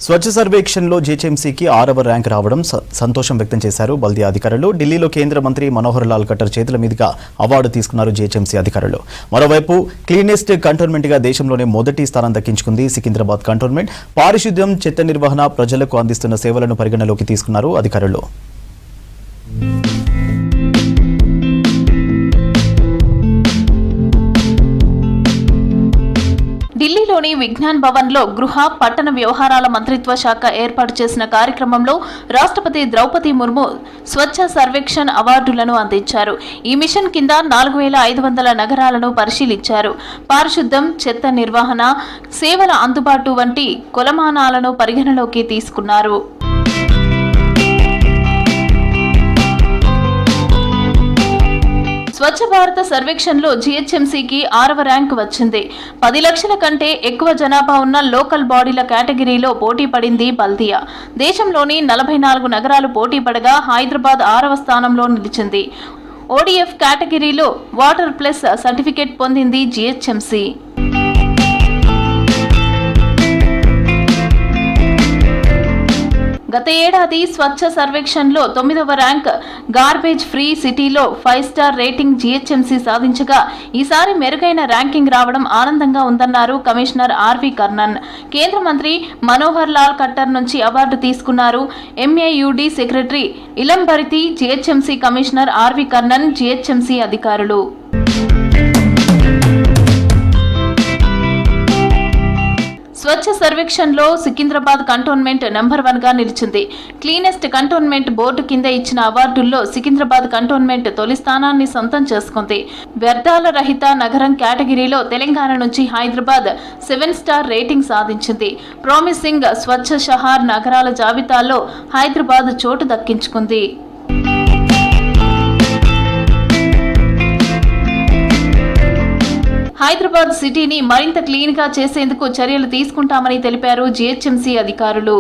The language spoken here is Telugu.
స్వచ్ఛ సర్వేక్షణలో జీహెచ్ఎంసీకి 6వ ర్యాంక్ రావడం సంతోషం వ్యక్తం చేశారు బల్దియా అధికారులు. ఢిల్లీలో కేంద్ర మంత్రి మనోహర్ లాల్ ఖట్టర్ చేతుల మీదుగా అవార్డు తీసుకున్నారు జీహెచ్ఎంసీ అధికారులు. మరోవైపు క్లీనెస్ట్ కంటోన్మెంట్ గా దేశంలోనే మొదటి స్థానం దక్కించుకుంది సికింద్రాబాద్ కంటోన్మెంట్. పారిశుద్ధ్యం, చెత్త నిర్వహణ, ప్రజలకు అందిస్తున్న సేవలను పరిగణలోకి తీసుకున్నారు అధికారులు. ఢిల్లీలోని విజ్ఞాన్ భవన్లో గృహ పట్టణ వ్యవహారాల మంత్రిత్వ శాఖ ఏర్పాటు చేసిన కార్యక్రమంలో రాష్ట్రపతి ద్రౌపది ముర్ము స్వచ్ఛ సర్వేక్షణ్ అవార్డులను అందించారు. ఈ మిషన్ కింద 4500 నగరాలను పరిశీలించారు. పారిశుద్ధ్యం, చెత్త నిర్వహణ, సేవల అందుబాటు వంటి కొలమానాలను పరిగణలోకి తీసుకున్నారు. స్వచ్ఛ భారత సర్వేక్షణలో జీహెచ్ఎంసీకి 6వ ర్యాంకు వచ్చింది. 10 లక్షల కంటే ఎక్కువ జనాభా ఉన్న లోకల్ బాడీల కేటగిరీలో పోటీ పడింది బల్దియా. దేశంలోని 44 నగరాలు పోటీ పడగా హైదరాబాద్ 6వ స్థానంలో నిలిచింది. ఓడిఎఫ్ కేటగిరీలో వాటర్ ప్లస్ సర్టిఫికేట్ పొందింది జీహెచ్ఎంసీ. గత ఏడాది స్వచ్ఛ సర్వేక్షణలో 9వ ర్యాంక్ గార్బేజ్ ఫ్రీ సిటీలో 5 స్టార్ రేటింగ్ జీహెచ్ఎంసీ సాధించగా ఈసారి మెరుగైన ర్యాంకింగ్ రావడం ఆనందంగా ఉందన్నారు కమిషనర్ ఆర్వి కర్ణన్. కేంద్ర మంత్రి మనోహర్ లాల్ ఖట్టర్ నుంచి అవార్డు తీసుకున్నారు. MAUD secretary Ilambarithi, GHMC commissioner RV Karnan, GHMC అధికారులు. స్వచ్ఛ సర్వేక్షణలో సికింద్రాబాద్ కంటోన్మెంట్ నెంబర్ 1 గా నిలిచింది. క్లీనెస్ట్ కంటోన్మెంట్ బోర్డు కింద ఇచ్చిన అవార్డుల్లో సికింద్రాబాద్ కంటోన్మెంట్ తొలి స్థానాన్ని సొంతం చేసుకుంది. వ్యర్థాల రహిత నగరం కేటగిరీలో తెలంగాణ నుంచి హైదరాబాద్ 7 స్టార్ రేటింగ్ సాధించింది. ప్రామిసింగ్ స్వచ్ఛ షహార్ నగరాల జాబితాలో హైదరాబాద్ చోటు దక్కించుకుంది. హైదరాబాద్ సిటీని మరింత క్లీన్ గా చేసేందుకు చర్యలు తీసుకుంటామని తెలిపారు జీహెచ్ఎంసీ అధికారులు.